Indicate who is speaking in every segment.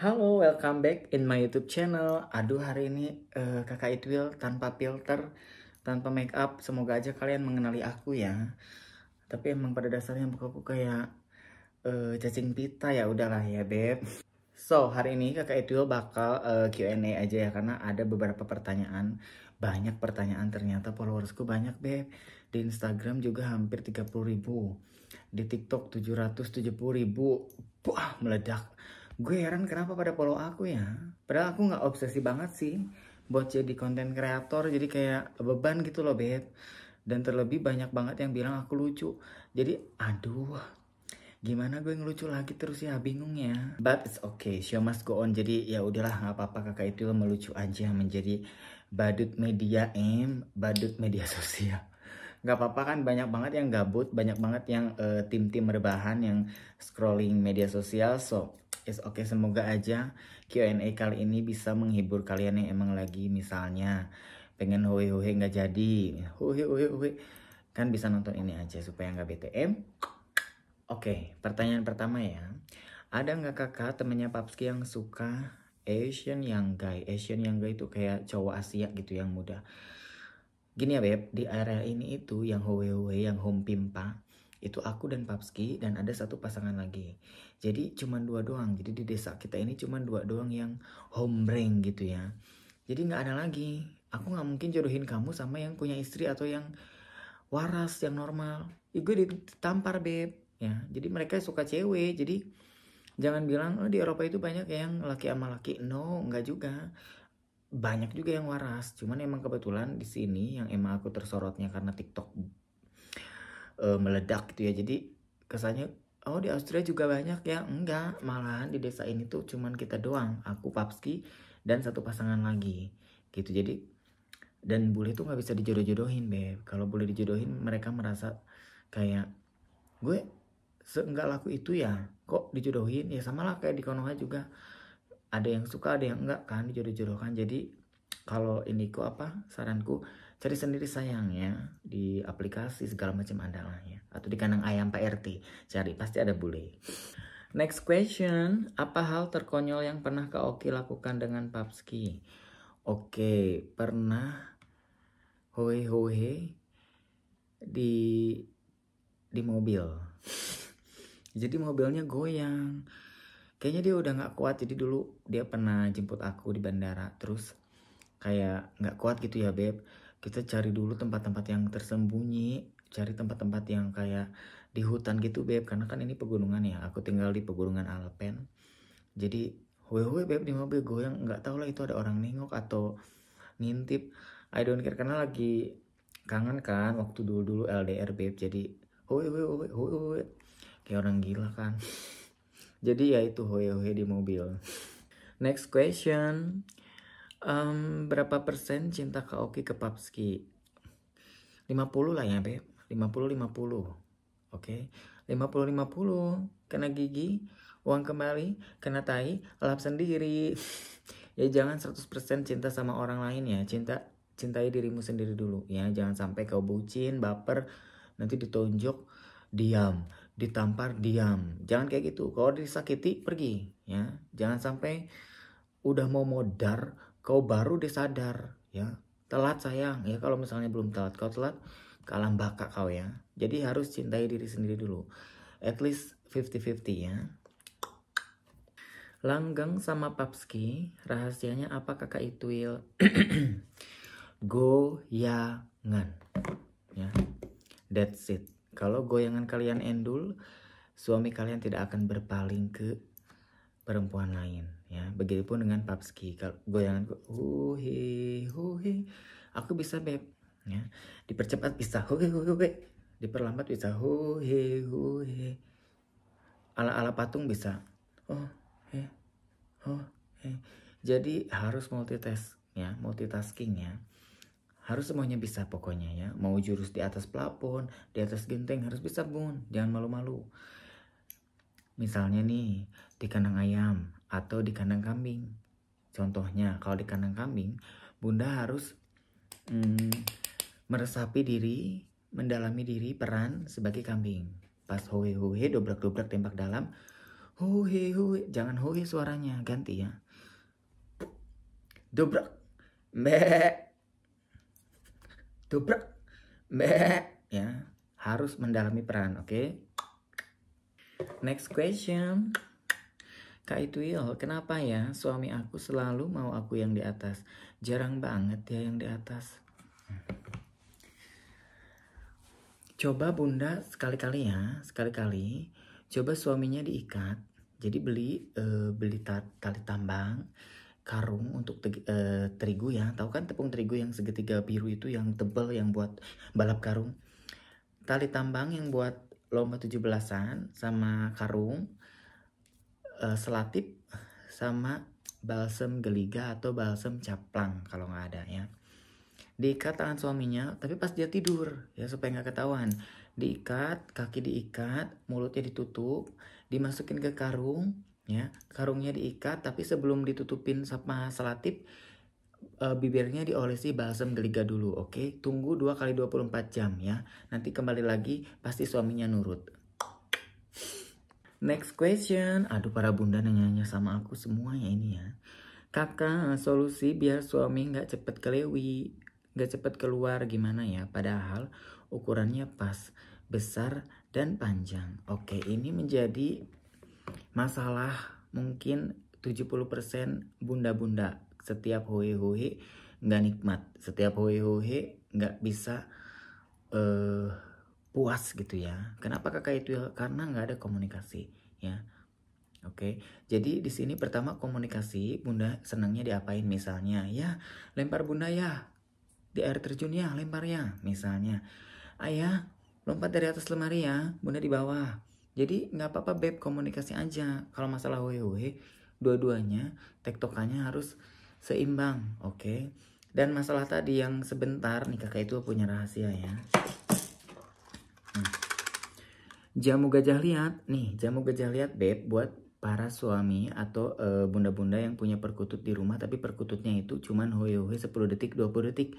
Speaker 1: Halo, welcome back in my YouTube channel. Aduh, hari ini Kakak Itwil tanpa filter, tanpa make up. Semoga aja kalian mengenali aku ya. Tapi emang pada dasarnya mukaku kayak cacing pita ya. Udahlah ya, Beb. So, hari ini Kakak Itwil bakal Q&A aja ya, karena ada beberapa pertanyaan. Banyak pertanyaan, ternyata followersku banyak, Beb. Di Instagram juga hampir 30.000. Di TikTok 770.000. Wah, meledak. Gue heran kenapa pada follow aku ya. Padahal aku nggak obsesi banget sih buat jadi konten kreator. Jadi kayak beban gitu loh, Beb. Dan terlebih banyak banget yang bilang aku lucu. Jadi aduh, gimana gue ngelucu lagi terus ya, bingung ya. But it's okay, show must go on. Jadi ya udahlah, nggak apa-apa, Kakak itu melucu aja menjadi badut media badut media sosial. Nggak apa-apa kan, banyak banget yang gabut, banyak banget yang tim-tim rebahan yang scrolling media sosial. So it's okay, semoga aja Q&A kali ini bisa menghibur kalian yang emang lagi misalnya pengen hohe-hohe nggak jadi, hohe-hohe kan bisa nonton ini aja supaya nggak BTM. Oke, pertanyaan pertama ya. Ada nggak kakak temennya Papski yang suka Asian young guy? Asian young guy itu kayak cowok Asia gitu yang muda. Gini ya, Beb, di area ini itu yang howe-howe, yang home pimpa, itu aku dan Papski dan ada satu pasangan lagi. Jadi cuma dua doang. Jadi di desa kita ini cuma dua doang yang hombreng gitu ya. Jadi nggak ada lagi. Aku nggak mungkin jodohin kamu sama yang punya istri atau yang waras, yang normal. Gue ditampar, Beb. Ya, jadi mereka suka cewek. Jadi jangan bilang oh di Eropa itu banyak yang laki sama laki. No, nggak juga. Banyak juga yang waras, cuman emang kebetulan di sini yang emang aku tersorotnya karena TikTok meledak gitu ya. Jadi kesannya oh di Austria juga banyak ya. Enggak, malahan di desa ini tuh cuman kita doang, aku, Papski, dan satu pasangan lagi gitu. Jadi dan bule tuh nggak bisa dijodoh-jodohin, Beb. Kalau boleh dijodohin mereka merasa kayak gue seenggak laku itu ya kok dijodohin. Ya sama lah kayak di Konoha juga, ada yang suka ada yang enggak kan dijodoh-jodohkan. Jadi kalau ini kok apa, saranku cari sendiri sayangnya di aplikasi segala macam ada lah ya, atau di kandang ayam Pak RT cari, pasti ada bule. Next question, apa hal terkonyol yang pernah Kak Oki lakukan dengan Papski? Oke, pernah hohe-hohe di mobil. Jadi mobilnya goyang. Kayaknya dia udah nggak kuat. Jadi dulu dia pernah jemput aku di bandara. Terus kayak nggak kuat gitu ya, Beb. Kita cari dulu tempat-tempat yang tersembunyi. Cari tempat-tempat yang kayak di hutan gitu, Beb. Karena kan ini pegunungan ya. Aku tinggal di pegunungan Alpen. Jadi hoe Beb di mobil goyang. Nggak tahu lah itu ada orang nengok atau ngintip. I don't care karena lagi kangen kan waktu dulu-dulu LDR, Beb. Jadi hoe kayak orang gila kan. Jadi ya itu hohe-hohe di mobil. Next question. Berapa persen cinta Kak Oki ke Papski? 50 lah ya, Beb. 50-50. Oke. 50-50. Kena gigi, uang kembali, kena tai, lap sendiri. Ya jangan 100% cinta sama orang lain ya. Cintai dirimu sendiri dulu ya. Jangan sampai kau bucin, baper, nanti ditonjok, diam, ditampar, diam. Jangan kayak gitu. Kalau disakiti, pergi ya. Jangan sampai udah mau modar kau baru disadar ya. Telat sayang ya, kalau misalnya belum telat. Kau telat kalah baka kau ya. Jadi harus cintai diri sendiri dulu. At least 50-50 ya. Langgeng sama Papski, rahasianya apa Kakak Itwil? Goyangan ya. That's it. Kalau goyangan kalian endul, suami kalian tidak akan berpaling ke perempuan lain ya. Begitupun dengan Papski. Kalau goyangan huhe huhe, aku bisa, Beb ya. Dipercepat bisa huhe huhe, diperlambat bisa huhe huhe, ala-ala patung bisa oh he oh he. Jadi harus multitasking ya. Harus semuanya bisa pokoknya ya. Mau jurus di atas plafon, di atas genteng harus bisa, Bun. Jangan malu-malu. Misalnya nih di kandang ayam atau di kandang kambing. Contohnya kalau di kandang kambing, Bunda harus meresapi diri, mendalami diri peran sebagai kambing. Pas hoe-hoe, dobrak-dobrak, tembak dalam, Hui hui, jangan hui suaranya, ganti ya. Dobrak, be, dobrak, be, ya. Harus mendalami peran, oke? Next question. Kak Itwil, kenapa ya suami aku selalu mau aku yang di atas? Jarang banget ya yang di atas. Coba bunda sekali-kali ya, sekali-kali. Coba suaminya diikat. Jadi beli tali tambang, karung untuk terigu ya. Tahu kan tepung terigu yang segitiga biru itu yang tebal yang buat balap karung. Tali tambang yang buat lomba 17-an sama karung, selatip sama balsem geliga atau balsem caplang kalau nggak ada ya. Diikat tangan suaminya, tapi pas dia tidur ya supaya nggak ketahuan. Diikat, kaki diikat, mulutnya ditutup, dimasukin ke karung ya. Karungnya diikat, tapi sebelum ditutupin sama selatip, bibirnya diolesi balsam geliga dulu, oke? Tunggu 2 kali 24 jam ya. Nanti kembali lagi, pasti suaminya nurut. Next question. Aduh, para bunda nanya-nanya sama aku semua ya ini ya. Kakak, solusi biar suami nggak cepet kelewi, nggak cepet keluar gimana ya? Padahal ukurannya pas, besar dan panjang. Oke, ini menjadi masalah mungkin 70% bunda-bunda. Setiap hohe-hohe nggak nikmat, setiap hohe-hohe nggak bisa puas gitu ya. Kenapa kakak itu? Karena nggak ada komunikasi ya. Oke, jadi di sini pertama komunikasi. Bunda senangnya diapain misalnya? Ya, lempar bunda ya di air terjun ya, lempar ya. Misalnya, ayah lompat dari atas lemari ya, bunda di bawah. Jadi nggak apa-apa beb, komunikasi aja. Kalau masalah wewe, dua-duanya tektokannya harus seimbang, oke? Dan masalah tadi yang sebentar nih kakak itu punya rahasia ya. Jamu gajah liat nih, jamu gajah liat beb buat para suami atau bunda-bunda yang punya perkutut di rumah tapi perkututnya itu cuman hoye-hoye 10 detik 20 detik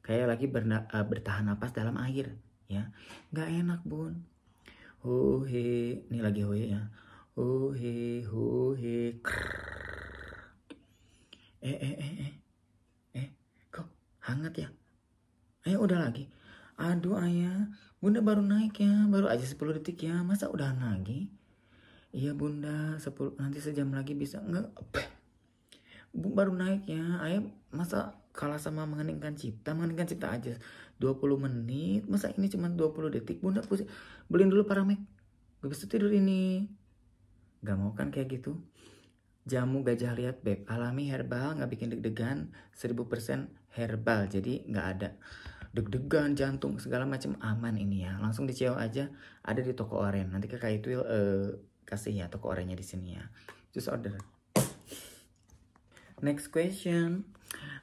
Speaker 1: kayak lagi bertahan napas dalam air ya, nggak enak bun. Hohe, ini lagi hoye ya, hohe hohe kok hangat ya, udah lagi. Aduh ayah, bunda baru naik ya, baru aja 10 detik ya, masa udah lagi? Iya bunda, 10 nanti sejam lagi bisa enggak? Baru naik ya, ayah masa kalah sama mengeningkan cipta aja 20 menit, masa ini cuma 20 detik? Bunda pusing, beliin dulu Paramek, gak bisa tidur ini. Gak mau kan kayak gitu? Jamu gajah liat beb, alami herbal, gak bikin deg-degan, 1000% herbal, jadi gak ada deg-degan, jantung, segala macam aman ini ya. Langsung di CEO aja, ada di toko oren. Nanti kakak itu kasih ya toko orennya di sini ya. Just order. Next question.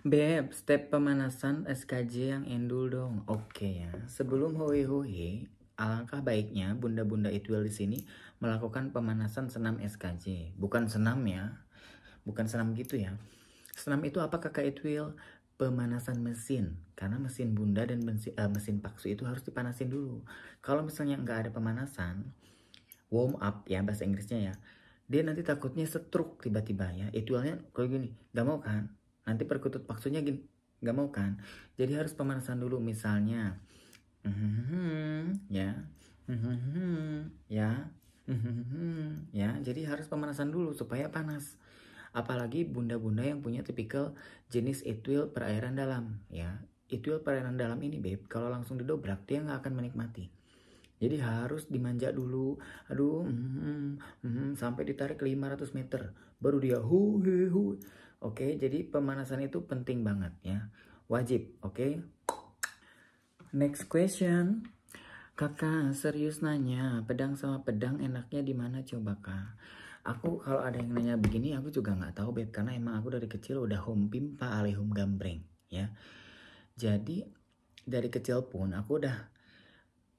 Speaker 1: Beb, step pemanasan SKJ yang endul dong. Oke ya. Sebelum hohe-hohe, alangkah baiknya bunda-bunda Itwil di sini melakukan pemanasan senam SKJ. Bukan senam ya. Bukan senam gitu ya. Senam itu apa kakak Itwil? Pemanasan mesin. Karena mesin bunda dan mesin paksu itu harus dipanasin dulu. Kalau misalnya nggak ada pemanasan, warm up ya bahasa Inggrisnya ya, dia nanti takutnya stroke tiba-tiba ya. Itwilnya kayak gini, nggak mau kan? Nanti perkutut paksunya gini, nggak mau kan? Jadi harus pemanasan dulu misalnya, ya, ya, ya. Jadi harus pemanasan dulu supaya panas. Apalagi bunda-bunda yang punya tipikal jenis Itwil perairan dalam ya. Itwil perairan dalam ini beb, kalau langsung didobrak dia nggak akan menikmati. Jadi harus dimanja dulu, aduh, sampai ditarik 500 meter, baru dia hu. Oke, jadi pemanasan itu penting banget ya, wajib, oke. Next question, kakak serius nanya, pedang sama pedang enaknya di mana coba kak? Aku kalau ada yang nanya begini, aku juga nggak tahu beb, karena emang aku dari kecil udah home pimpa alehum gambreng ya. Jadi dari kecil pun aku udah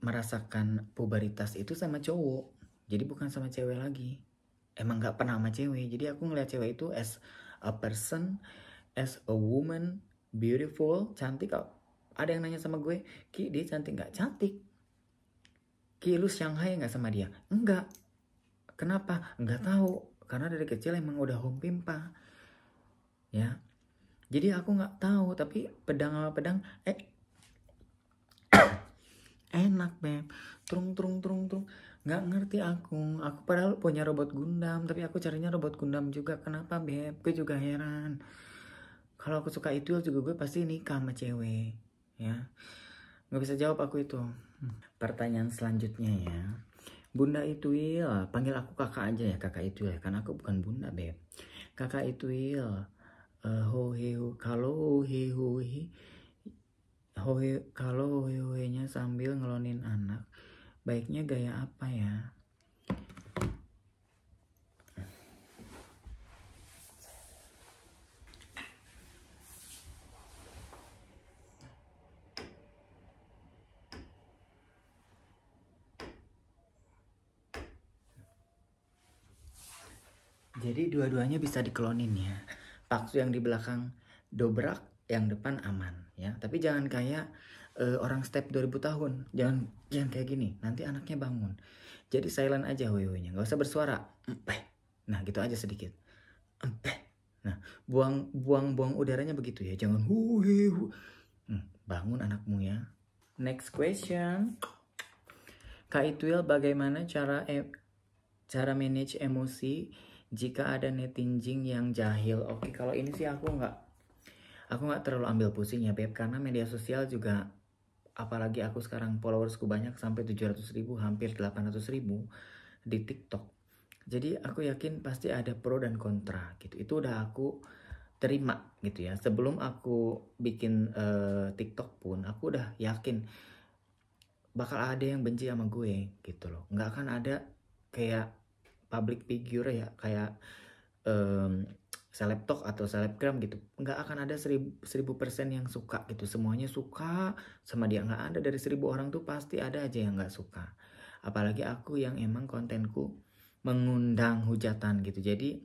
Speaker 1: merasakan puberitas itu sama cowok, jadi bukan sama cewek lagi. Emang nggak pernah sama cewek, jadi aku ngeliat cewek itu as a person, as a woman, beautiful, cantik. Ada yang nanya sama gue, Ki dia cantik nggak? Cantik. Ki lu Shanghai nggak sama dia? Enggak. Kenapa? Nggak tahu. Karena dari kecil emang udah home pimpa. Ya. Jadi aku nggak tahu. Tapi pedang sama pedang, enak beb. Trung. Nggak ngerti aku. Aku padahal punya robot Gundam. Tapi aku carinya robot Gundam juga. Kenapa beb? Gue juga heran. Kalau aku suka itu juga gue pasti nikah sama cewek. Ya. Nggak bisa jawab aku itu. Pertanyaan selanjutnya ya. Bunda Itwil, panggil aku kakak aja ya, kakak Itwil, karena aku bukan bunda beb. Kakak Itwil, kalau hohe-hohenya sambil ngelonin anak, baiknya gaya apa ya? Jadi dua-duanya bisa diklonin ya. Paksu yang di belakang dobrak, yang depan aman ya. Tapi jangan kayak orang step 2000 tahun. Jangan kayak gini. Nanti anaknya bangun. Jadi silent aja hohe-hohenya. Nggak usah bersuara. Nah gitu aja sedikit. Nah buang udaranya begitu ya. Jangan hu. Bangun anakmu ya. Next question. Kak Itwil, bagaimana cara manage emosi jika ada netizen yang jahil? Oke, kalau ini sih aku nggak terlalu ambil pusing ya beb, karena media sosial juga, apalagi aku sekarang followersku banyak sampai 700.000, hampir 800.000 di TikTok. Jadi aku yakin pasti ada pro dan kontra gitu. Itu udah aku terima gitu ya. Sebelum aku bikin TikTok pun aku udah yakin bakal ada yang benci sama gue gitu loh. Nggak akan ada kayak public figure ya, kayak seleb talk atau selebgram gitu. Nggak akan ada 1000% yang suka gitu. Semuanya suka sama dia. Nggak ada, dari 1000 orang tuh pasti ada aja yang nggak suka. Apalagi aku yang emang kontenku mengundang hujatan gitu. Jadi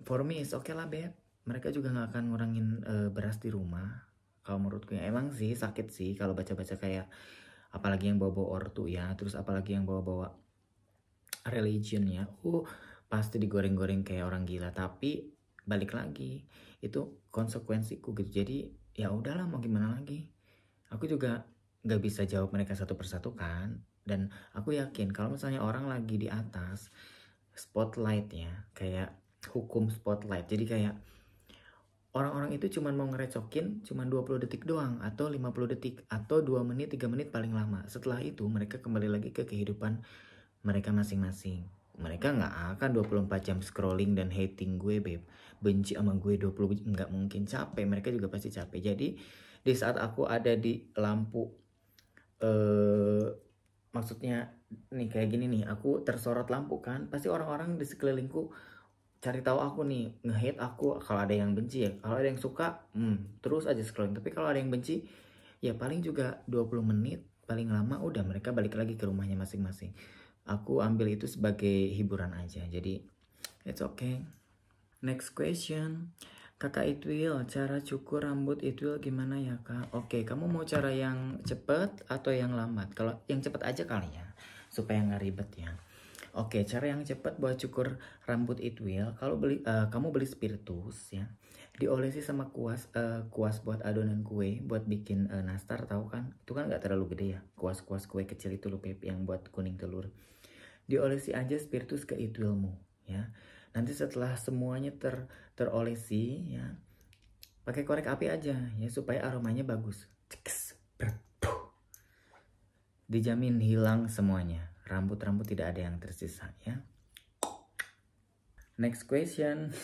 Speaker 1: for me is okay lah beb. Mereka juga nggak akan ngurangin beras di rumah. Kalau menurutku ya emang sih sakit sih kalau baca-baca kayak, apalagi yang bawa-bawa ortu ya, terus apalagi yang bawa-bawa religion ya, pasti digoreng-goreng kayak orang gila. Tapi balik lagi, itu konsekuensiku gitu. Jadi ya udahlah, mau gimana lagi. Aku juga nggak bisa jawab mereka satu persatu kan. Dan aku yakin kalau misalnya orang lagi di atas spotlight ya, kayak hukum spotlight. Jadi kayak orang-orang itu cuma mau ngerecokin cuma 20 detik doang, atau 50 detik, atau 2 menit, 3 menit paling lama. Setelah itu mereka kembali lagi ke kehidupan mereka masing-masing. Mereka nggak akan 24 jam scrolling dan hating gue beb. Benci sama gue 20, nggak mungkin. Capek, mereka juga pasti capek. Jadi di saat aku ada di lampu, maksudnya nih kayak gini nih, aku tersorot lampu kan, pasti orang-orang di sekelilingku cari tahu aku nih, nge-hate aku. Kalau ada yang benci ya, kalau ada yang suka terus aja scrolling. Tapi kalau ada yang benci ya paling juga 20 menit paling lama, udah mereka balik lagi ke rumahnya masing-masing. Aku ambil itu sebagai hiburan aja, jadi it's okay. Next question. Kakak Itwil, cara cukur rambut Itwil gimana ya kak? Oke, kamu mau cara yang cepet atau yang lambat? Kalau yang cepet aja kali ya, supaya nggak ribet ya. Oke, cara yang cepat buat cukur rambut Itwil, kalau kamu beli spiritus ya, diolesi sama kuas buat adonan kue, buat bikin nastar, tahu kan? Itu kan nggak terlalu gede ya, kuas kue kecil itu loh Pep, yang buat kuning telur. Diolesi aja spiritus ke Itwilmu ya. Nanti setelah semuanya terolesi ya, pakai korek api aja ya supaya aromanya bagus. Dijamin hilang semuanya. Rambut-rambut tidak ada yang tersisa ya. Next question.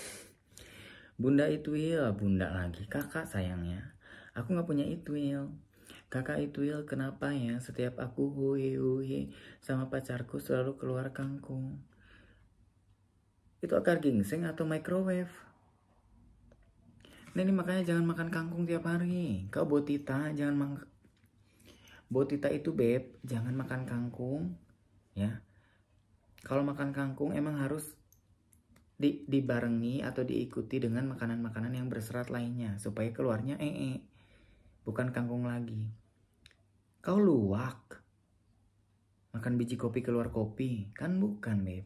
Speaker 1: Bunda Itwil, bunda lagi, kakak sayangnya. Aku nggak punya Itwil. Kakak Itwil, kenapa ya setiap aku hui sama pacarku selalu keluar kangkung? Itu akar ginseng atau microwave? Ini makanya jangan makan kangkung tiap hari. Kau Botita, jangan makan. Botita itu beb, jangan makan kangkung ya. Kalau makan kangkung emang harus dibarengi atau diikuti dengan makanan-makanan yang berserat lainnya supaya keluarnya bukan kangkung lagi. Kau luwak makan biji kopi keluar kopi, kan bukan beb.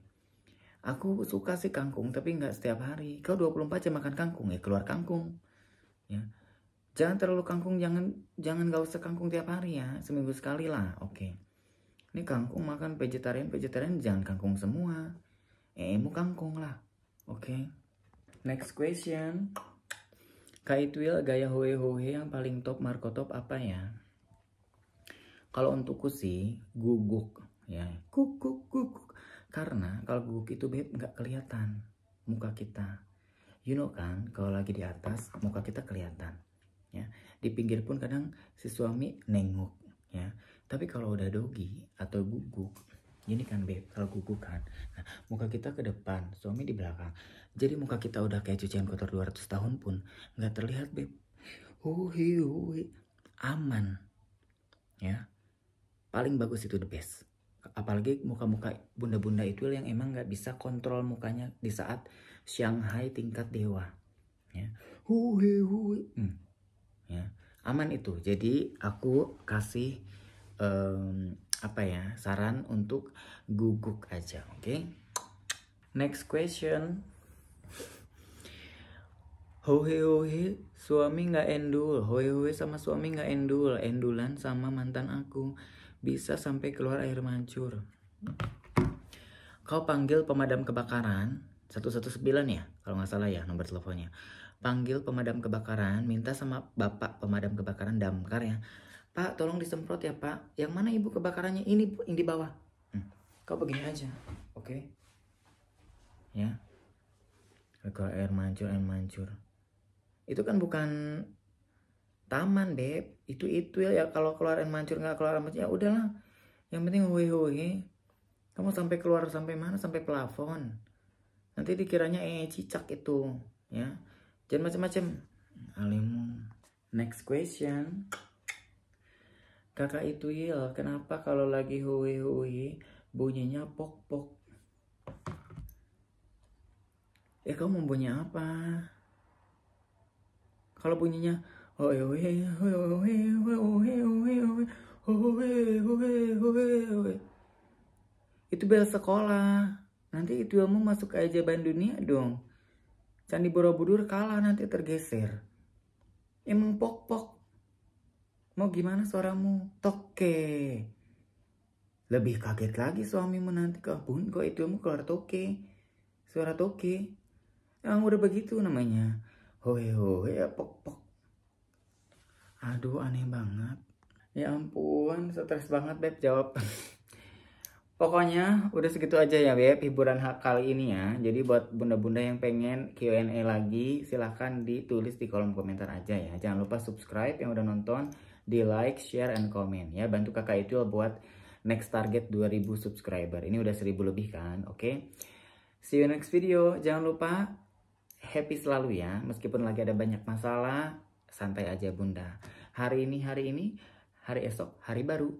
Speaker 1: Aku suka sih kangkung tapi nggak setiap hari. Kau 24 jam makan kangkung, ya keluar kangkung. Ya. Jangan terlalu kangkung, jangan gak usah kangkung tiap hari ya, seminggu sekali lah, oke. Ini kangkung makan vegetarian jangan kangkung semua. Mau kangkung lah, oke. Next question. Kak Itwil, gaya hoe-hoe yang paling top, Marco top apa ya? Kalau untukku sih guguk ya, guguk. Karena kalau guguk itu beb nggak kelihatan muka kita. You know kan, kalau lagi di atas muka kita kelihatan. Ya, di pinggir pun kadang si suami nengok ya. Tapi kalau udah dogi atau guguk, ini kan beb, kalau guguk kan, nah, muka kita ke depan, suami di belakang. Jadi muka kita udah kayak cucian kotor 200 tahun pun nggak terlihat beb. Hui, aman. Ya, paling bagus itu the best. Apalagi muka-muka bunda-bunda itu yang emang nggak bisa kontrol mukanya di saat Shanghai tingkat dewa. Ya, hui. Ya, aman itu. Jadi aku kasih saran untuk guguk aja, oke? Next question. Hohe suami nggak endul. Hohe sama suami nggak endul. Endulan sama mantan aku bisa sampai keluar air mancur. Kau panggil pemadam kebakaran 119 ya, kalau nggak salah ya nomor teleponnya. Panggil pemadam kebakaran, minta sama bapak pemadam kebakaran damkar ya. Pak, tolong disemprot ya pak. Yang mana ibu kebakarannya? Ini bu, yang di bawah. Kau begini aja, oke? Ya. Kalau air mancur. Itu kan bukan taman beb. Itu ya kalau keluar air mancur nggak keluar air mancur ya udahlah. Yang penting hoe. Kamu sampai keluar sampai mana? Sampai plafon. Nanti dikiranya cicak itu, ya. Jangan macam-macam. Alimu. Next question. Kakak Itwil, kenapa kalau lagi hoe bunyinya pok? Ya kamu mau bunyi apa? Kalau bunyinya hoe itu bel sekolah. Nanti Itwilmu masuk ke keajaiban dunia dong. Candi Borobudur kalah, nanti tergeser. Emang pok. Mau gimana suaramu? Toke. Lebih kaget lagi suamimu nanti. Kok Itwilmu keluar toke. Suara toke. Emang udah begitu namanya. Hoe pok. Aduh, aneh banget. Ya ampun, stres banget beb jawab. Pokoknya udah segitu aja ya beb hiburan kali ini ya. Jadi buat bunda-bunda yang pengen Q&A lagi silahkan ditulis di kolom komentar aja ya. Jangan lupa subscribe yang udah nonton, di like, share, and comment ya. Bantu kakak itu buat next target 2000 subscriber. Ini udah 1000 lebih kan, oke? See you next video. Jangan lupa happy selalu ya. Meskipun lagi ada banyak masalah, santai aja bunda. Hari ini, hari esok, hari baru.